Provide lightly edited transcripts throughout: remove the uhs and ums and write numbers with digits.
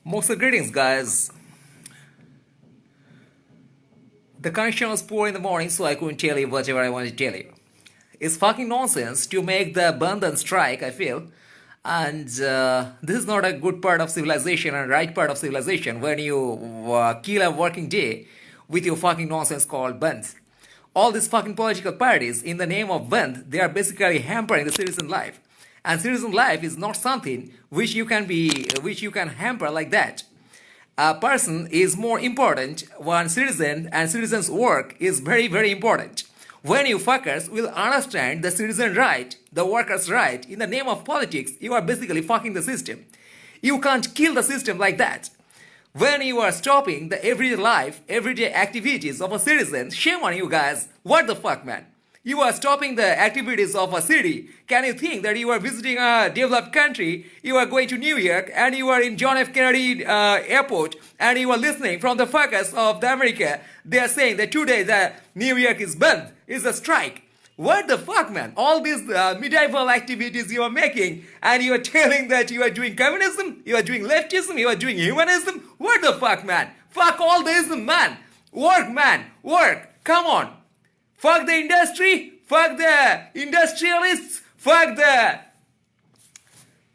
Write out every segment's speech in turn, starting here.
Moxa greetings, guys. The connection was poor in the morning, so I couldn't tell you whatever I wanted to tell you. It's fucking nonsense to make the Bandhan strike, I feel. And this is not a good part of civilization and right part of civilization when you kill a working day with your fucking nonsense called Bandh. All these fucking political parties, in the name of Bandh, they are basically hampering the citizen life. And citizen life is not something which you can hamper like that. A person is more important than citizen, and citizen's work is very, very important. When you fuckers will understand the citizen right, the worker's right, in the name of politics, you are basically fucking the system. You can't kill the system like that. When you are stopping the everyday life, everyday activities of a citizen, shame on you guys. What the fuck, man? You are stopping the activities of a city. Can you think that you are visiting a developed country, you are going to New York, and you are in John F. Kennedy airport, and you are listening from the fuckers of the America, they are saying that today the New York is banned, is a strike. What the fuck, man? All these medieval activities you are making, and you are telling that you are doing communism, you are doing leftism, you are doing humanism. What the fuck, man? Fuck all the ism, man. Work, man. Work. Come on. Fuck the industry, fuck the industrialists, fuck the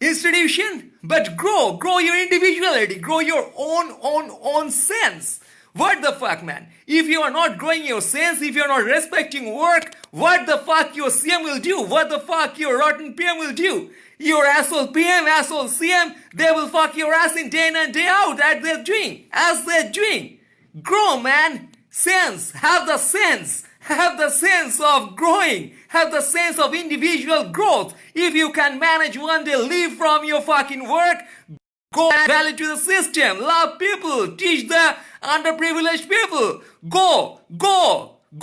institution, but grow your individuality, grow your own sense. What the fuck, man? If you are not growing your sense, if you are not respecting work, what the fuck your CM will do? What the fuck your rotten PM will do? Your asshole PM, asshole CM, they will fuck your ass in day in and day out as they're doing. Grow, man. Sense, have the sense. Have the sense of growing. Have the sense of individual growth. If you can manage one day, leave from your fucking work, go add value to the system. Love people. Teach the underprivileged people. Go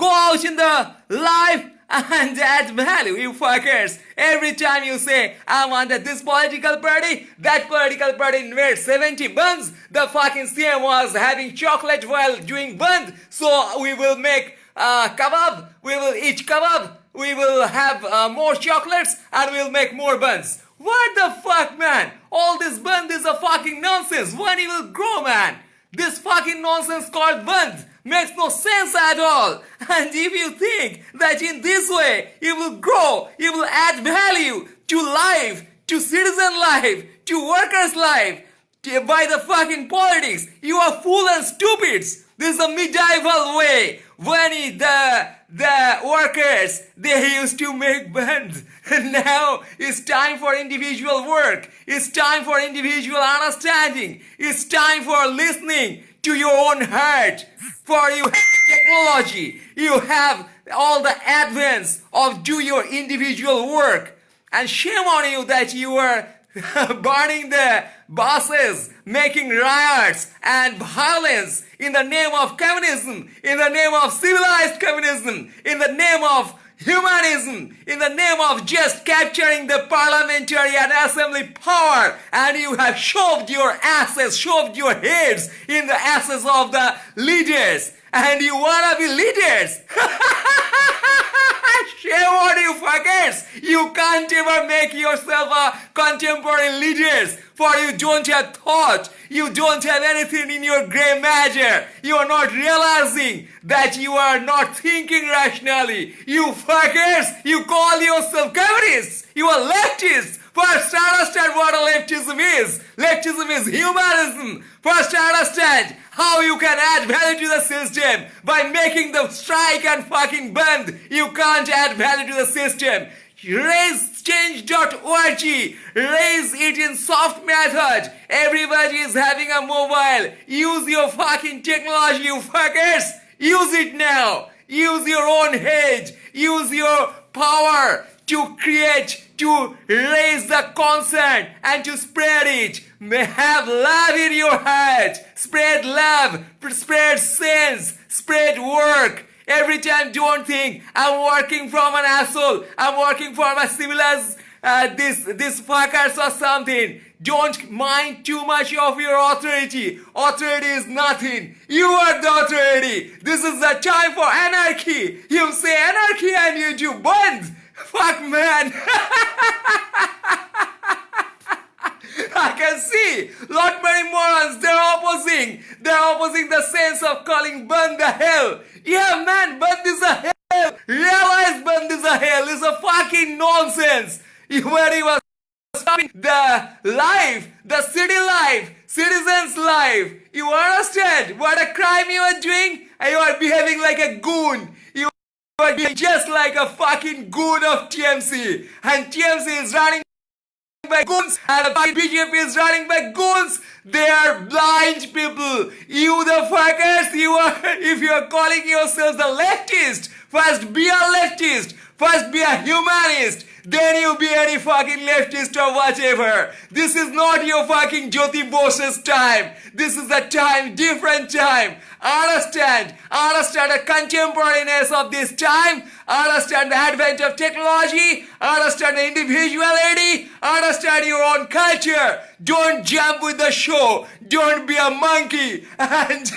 out in the life and add value, you fuckers. Every time you say, I'm under this political party, that political party invests 70 buns. The fucking CM was having chocolate while doing bund. So we will make kebab, we will eat kebab, we will have more chocolates, and we'll make more buns. What the fuck, man? All this bun is a fucking nonsense. When you will grow, man? This fucking nonsense called bun makes no sense at all. And if you think that in this way you will grow, you will add value to life, to citizen life, to workers' life, by the fucking politics, you are fool and stupids. This is a medieval way. When the workers, they used to make bands. Now it's time for individual work. It's time for individual understanding. It's time for listening to your own heart. For you have technology. You have all the advance of do your individual work. And shame on you that you are burning the buses, making riots and violence in the name of communism, in the name of civilized communism, in the name of humanism, in the name of just capturing the parliamentary and assembly power, and you have shoved your asses, shoved your heads in the asses of the leaders, and you wanna be leaders. Shame on you fuckers! You can't ever make yourself a contemporary leaders, for you don't have thought, you don't have anything in your grey matter. You are not realizing that you are not thinking rationally. You fuckers, you call yourself communists, you are leftists. First understand what a leftism is. Leftism is humanism. First understand how you can add value to the system by making the strike and fucking band. You can't add value to the system. Raise change.org. Raise it in soft method. Everybody is having a mobile. Use your fucking technology, you fuckers. Use it now. Use your own head. Use your power to create, to raise the concern and to spread it. May have love in your heart. Spread love, spread sense, spread work. Every time don't think I'm working from an asshole, I'm working from a civilized this fuckers or something. Don't mind too much of your authority. Authority is nothing. You are the authority. This is the time for anarchy. You say anarchy and you do buns. Fuck, man. I can see lot many morons opposing. They're opposing the sense of calling burn the hell. Yeah, man, burn this a hell. Realize burn this a hell is a fucking nonsense. When he was stopping the life, the city life, citizens' life. You understand what a crime you are doing? And you are behaving like a goon. You are behaving just like a fucking goon of TMC. And TMC is running by goons and the BJP is running by goons. They are blind people. You the fuckers, if you are calling yourselves the leftist, first be a leftist, first be a humanist, then you be any fucking leftist or whatever. This is not your fucking Jyoti Bose's time. This is a time, different time. Understand the contemporaneous of this time. Understand the advent of technology. Understand the individuality. Understand your own culture. Don't jump with the show. Don't be a monkey. And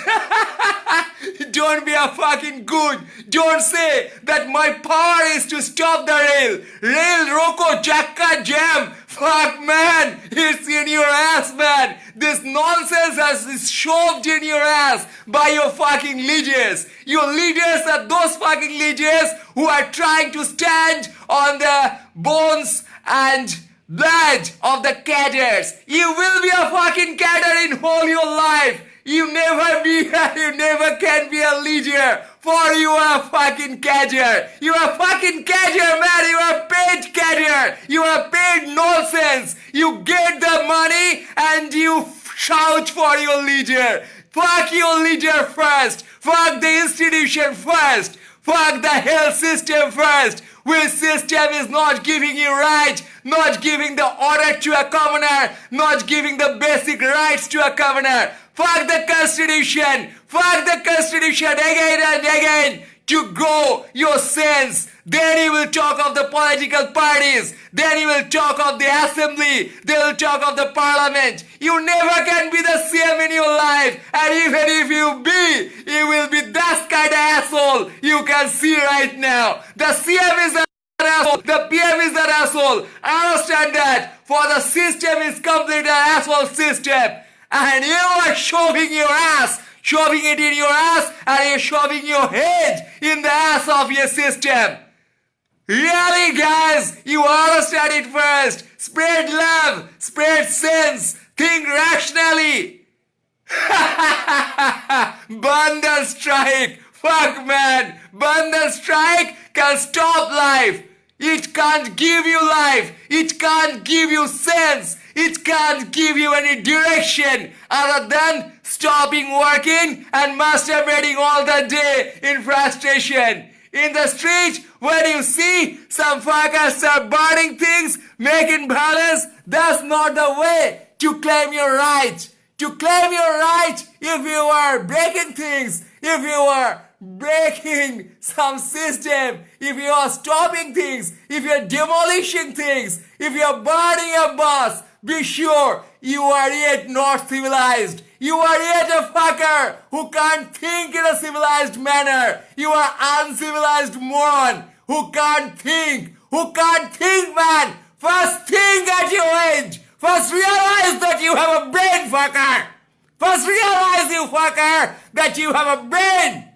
don't be a fucking goon. Don't say that my power is to stop the rail. Rail, roko, chakka, jam. Fuck, man. It's in your ass, man. This nonsense is shoved in your ass by your fucking leaders. Your leaders are those fucking leaders who are trying to stand on the bones and blood of the cadres. You will be a fucking cadre in whole your life. You never can be a leader. For you are a fucking cadre. You are a fucking cadre, man. You are paid cadre. You are paid nonsense. You get the money and you shout for your leader. Fuck your leader first. Fuck the institution first. Fuck the health system first. Which system is not giving you right, not giving the order to a governor, not giving the basic rights to a governor. Fuck the constitution. Fuck the constitution again and again to grow your sense. Then you will talk of the political parties. Then you will talk of the assembly. They will talk of the parliament. You never can be the CM in your life. And even if you be, you will be that kind of asshole you can see right now. The CM is an asshole. The PM is an asshole. Understand that. For the system is completely an asshole system. And you are shoving your ass. Shoving it in your ass and you're shoving your head in the ass of your system. Really, guys, you understand it first. Spread love, spread sense, think rationally. Bandhan strike. Fuck, man. Bandhan strike can stop life. It can't give you life. It can't give you sense. It can't give you any direction other than stopping working and masturbating all the day in frustration. In the street, when you see some fuckers are burning things, making balance, that's not the way to claim your right. To claim your right, if you are breaking things, if you are breaking some system, if you are stopping things, if you are demolishing things, if you are burning a bus, be sure you are yet not civilized. You are yet a fucker who can't think in a civilized manner. You are uncivilized moron who can't think. Who can't think, man. First think at your age. First realize that you have a brain, fucker. First realize, you fucker, that you have a brain.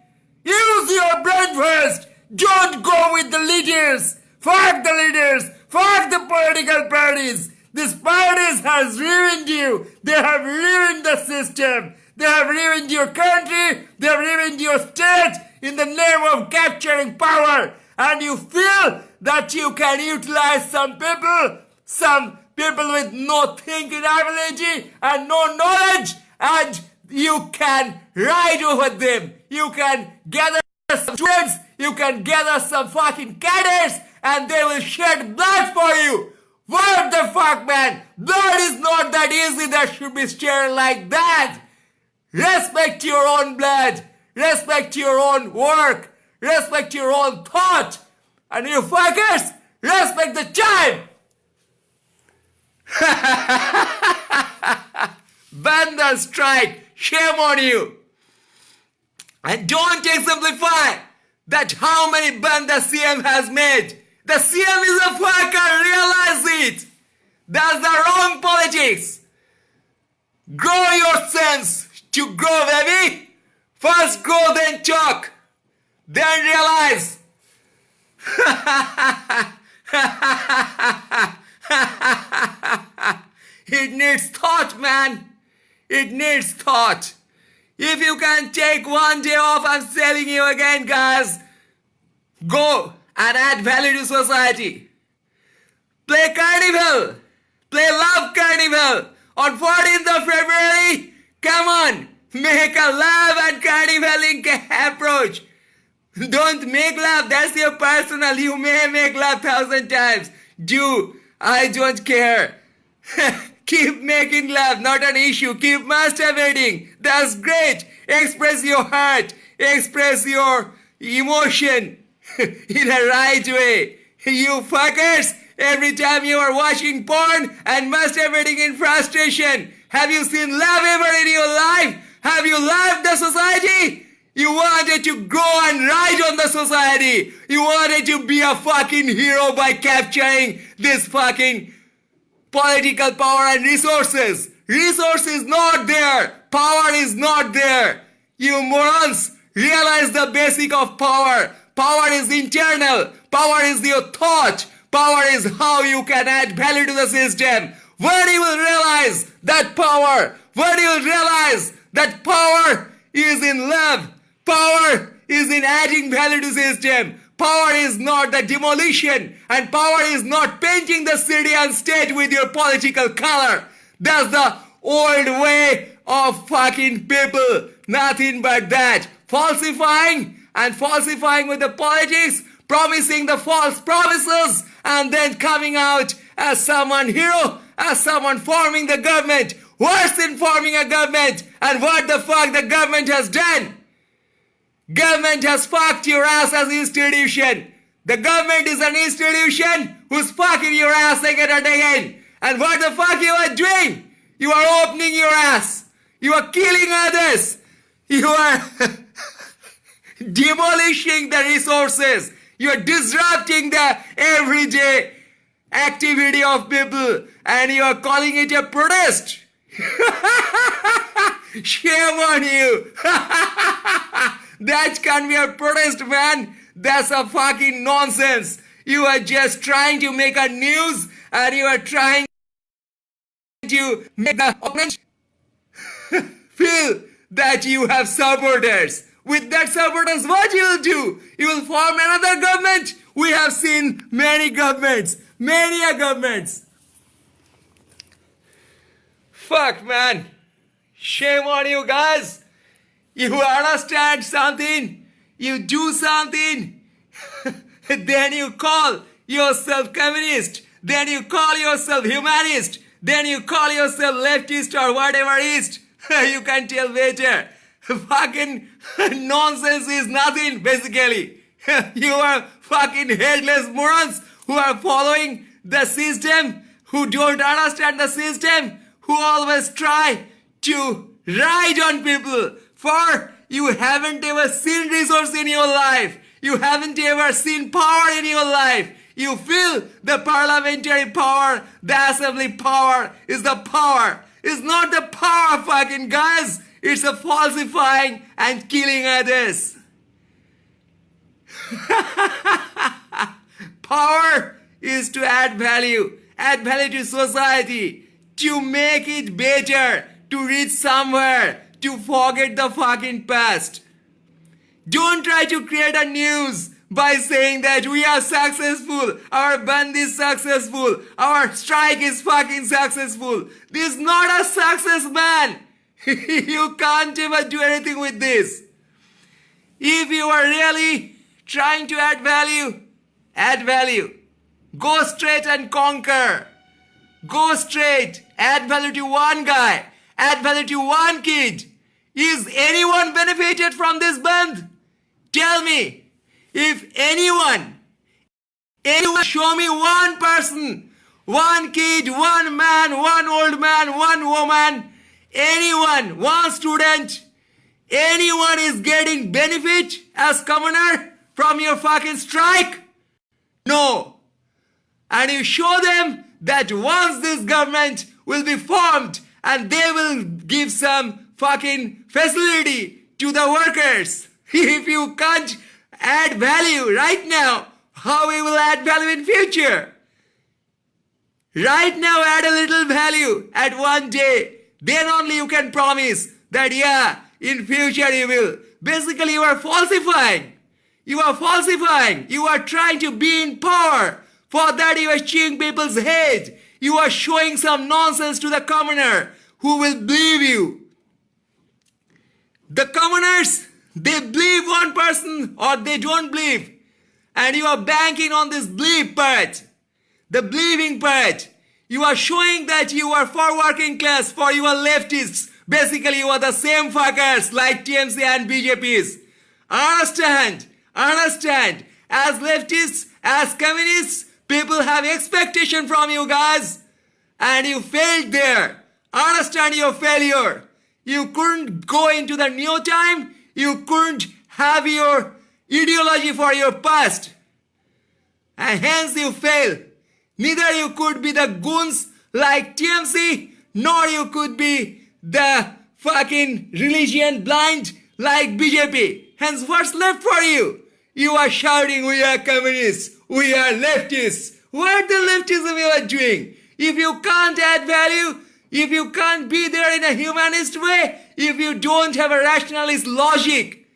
Use your brain first. Don't go with the leaders. Fuck the leaders. Fuck the political parties. These parties has ruined you. They have ruined the system. They have ruined your country. They have ruined your state in the name of capturing power. And you feel that you can utilize some people with no thinking ability and no knowledge, and you can ride over them. You can gather some students. You can gather some fucking cadres, and they will shed blood for you. What the fuck, man? Blood is not that easy that should be shared like that. Respect your own blood. Respect your own work. Respect your own thought. And you fuckers, respect the time. Bandhan strike. Shame on you. And don't exemplify that how many ban the CM has made. The CM is a fucker, realize it. That's the wrong politics. Grow your sense. to grow, baby. First grow, then talk. Then realize. It needs thought, man. It needs thought. If you can take one day off, I'm telling you again, guys, go and add value to society. Play carnival. Play love carnival. On 14th of February, come on, make a love and carnivaling approach. Don't make love, that's your personal. You may make love 1,000 times. Do, I don't care. Keep making love, not an issue. Keep masturbating. That's great. Express your heart. Express your emotion in a right way. You fuckers, every time you are watching porn and masturbating in frustration, have you seen love ever in your life? Have you loved the society? You wanted to grow and ride on the society. You wanted to be a fucking hero by capturing this fucking political power and resources. Resources not there. Power is not there. You morons, realize the basic of power. Power is internal. Power is your thought. Power is how you can add value to the system. When you will realize that power, when you will realize that power is in love, power is in adding value to the system. Power is not the demolition, and power is not painting the city and state with your political color. That's the old way of fucking people. Nothing but that. Falsifying with the politics, promising the false promises, and then coming out as someone hero, as someone forming the government. Worse than forming a government. And what the fuck the government has done? Government has fucked your ass as an institution. The government is an institution who's fucking your ass again and again. And what the fuck you are doing? You are opening your ass. You are killing others. You are demolishing the resources. You are disrupting the everyday activity of people. And you are calling it a protest. Shame on you. That can't be a protest, man. That's a fucking nonsense. You are just trying to make a news, and you are trying to make the opponent feel that you have supporters. With that supporters, what you will do? You will form another government. We have seen many governments. Many governments. Fuck, man. Shame on you guys. You understand something, you do something, then you call yourself communist, then you call yourself humanist, then you call yourself leftist or whatever ist. You can tell later. Fucking nonsense is nothing, basically. You are fucking headless morons who are following the system, who don't understand the system, who always try to ride on people. For you haven't ever seen resource in your life. You haven't ever seen power in your life. You feel the parliamentary power, the assembly power is the power. It's not the power, fucking guys. It's a falsifying and killing others. Power is to add value to society, to make it better, to reach somewhere, to forget the fucking past. Don't try to create a news by saying that we are successful, our band is successful, our strike is fucking successful. This is not a success, man. You can't even do anything with this. If you are really trying to add value. Go straight and conquer. Go straight. Add value to one guy. Add value to one kid. Is anyone benefited from this band? Tell me. If anyone, show me one person, one kid, one man, one old man, one woman, anyone, one student, anyone is getting benefit as commoner from your fucking strike? No. And you show them that once this government will be formed and they will give some fucking facility to the workers. If you can't add value right now, how we will add value in future? Right now, add a little value at one day. Then only you can promise that, yeah, in future you will. Basically, you are falsifying. You are falsifying. You are trying to be in power. For that, you are chewing people's head. You are showing some nonsense to the commoner who will believe you. The commoners, they believe one person or they don't believe. And you are banking on this belief part. The believing part. You are showing that you are for working class, for you are leftists. Basically, you are the same fuckers like TMC and BJPs. Understand? Understand? As leftists, as communists, people have expectation from you guys. And you failed there. Understand your failure. You couldn't go into the new time. You couldn't have your ideology for your past. And hence you fail. Neither you could be the goons like TMC, nor you could be the fucking religion blind like BJP. Hence what's left for you? You are shouting, we are communists, we are leftists. What the leftism you are doing? If you can't add value, if you can't be there in a humanist way, if you don't have a rationalist logic,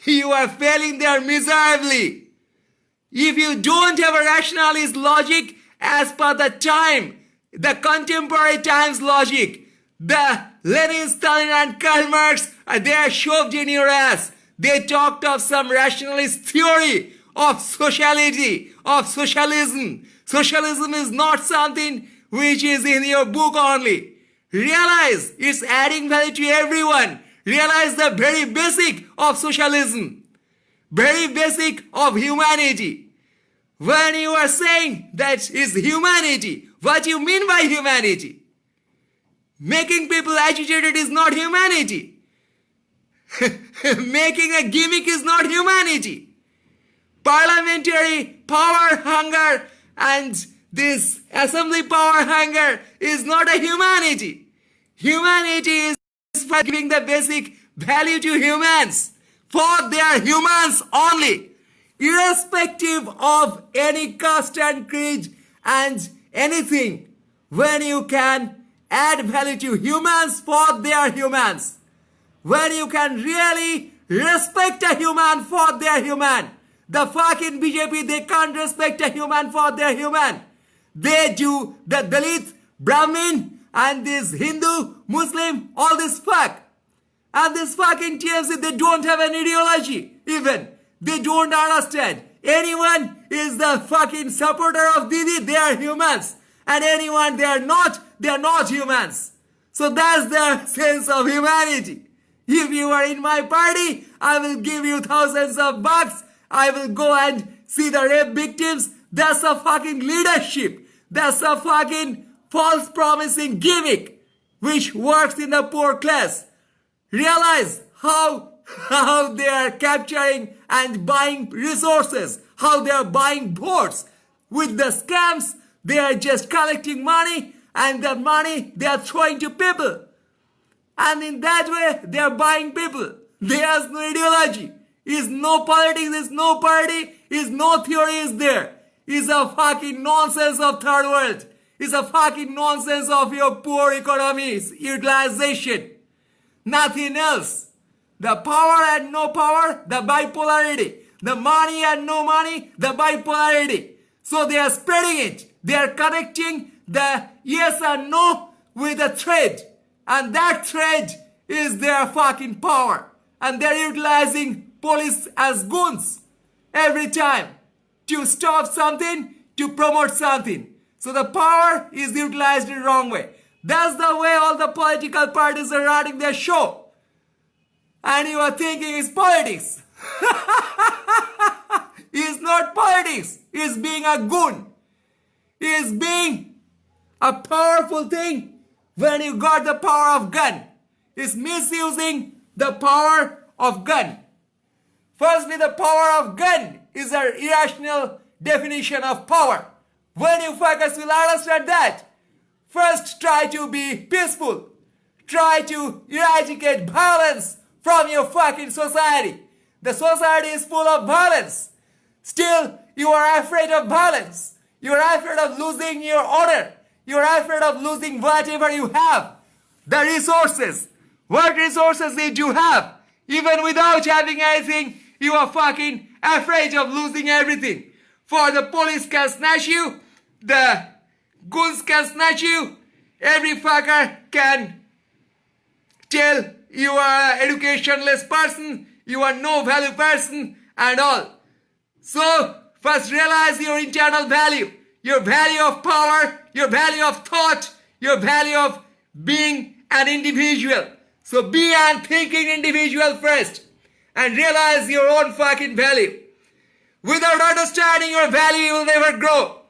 you are failing there miserably. If you don't have a rationalist logic as per the time, the contemporary times logic, the Lenin, Stalin and Karl Marx, they are shoved in your ass. They talked of some rationalist theory of sociality, of socialism. Socialism is not something which is in your book only. Realize it's adding value to everyone. Realize the very basic of socialism. Very basic of humanity. When you are saying that is humanity, what you mean by humanity? Making people agitated is not humanity. Making a gimmick is not humanity. Parliamentary power hunger and this assembly power hunger is not a humanity. Humanity is for giving the basic value to humans. For they are humans only. Irrespective of any caste and creed and anything, when you can add value to humans for they are humans, when you can really respect a human for their human, the fucking BJP, they can't respect a human for their human. They do the Dalit, Brahmin and this Hindu, Muslim, all this fuck. And this fucking TMC, they don't have an ideology even. They don't understand. Anyone is the fucking supporter of Didi, they are humans. And anyone they are not humans. So that's their sense of humanity. If you are in my party, I will give you thousands of bucks. I will go and see the rape victims. That's a fucking leadership. That's a fucking false promising gimmick which works in the poor class. Realize how they are capturing and buying resources, how they are buying votes. With the scams, they are just collecting money and the money they are throwing to people. And in that way, they are buying people. There is no ideology. Is no politics, is no party, is no theory is there. Is a fucking nonsense of third world. Is a fucking nonsense of your poor economies, utilization. Nothing else. The power and no power, the bipolarity. The money and no money, the bipolarity. So they are spreading it. They are connecting the yes and no with a thread. And that thread is their fucking power. And they are utilizing police as goons every time to stop something, to promote something. So the power is utilized in the wrong way. That's the way all the political parties are running their show. And you are thinking it's politics. It's not politics. It's being a goon. It's being a powerful thing when you got the power of gun. It's misusing the power of gun. Firstly, the power of gun is an irrational definition of power. When you fuckers will understand that, first try to be peaceful. try to eradicate violence from your fucking society. The society is full of violence. Still, you are afraid of violence. You are afraid of losing your honor. You are afraid of losing whatever you have. The resources. What resources did you have? Even without having anything, you are fucking afraid of losing everything. For the police can snatch you, the goons can snatch you, every fucker can tell you are an educationless person, you are no value person and all. So, first realize your internal value, your value of power, your value of thought, your value of being an individual. So be an thinking individual first and realize your own fucking value. Without understanding your value, you will never grow.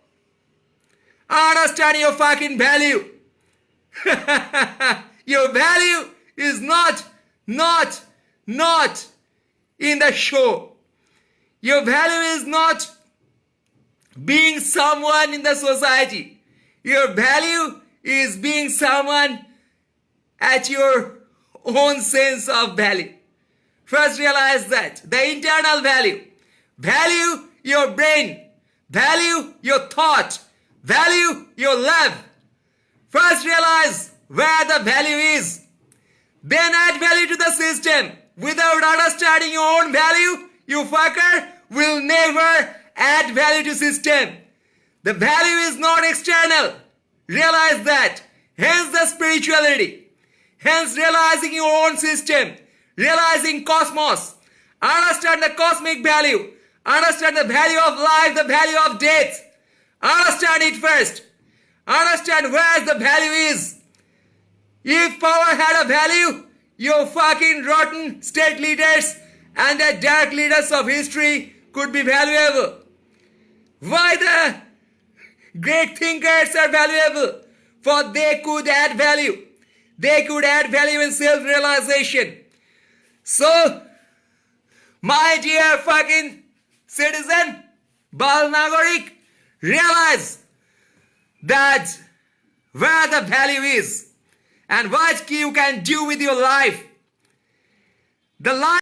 Understand your fucking value. Your value is not in the show. Your value is not being someone in the society. Your value is being someone at your own sense of value. First realize that. The internal value. Value your brain. Value your thought. Value your love. First realize where the value is. Then add value to the system. Without understanding your own value, you fucker will never add value to system. The value is not external. Realize that. Hence the spirituality. Hence realizing your own system. Realizing cosmos. Understand the cosmic value. Understand the value of life, the value of death. Understand it first. Understand where the value is. If power had a value, your fucking rotten state leaders and the dark leaders of history could be valuable. Why the great thinkers are valuable? For they could add value. They could add value in self-realization. So, my dear fucking citizen, Bal Nagorik, realize that where the value is and what you can do with your life. The life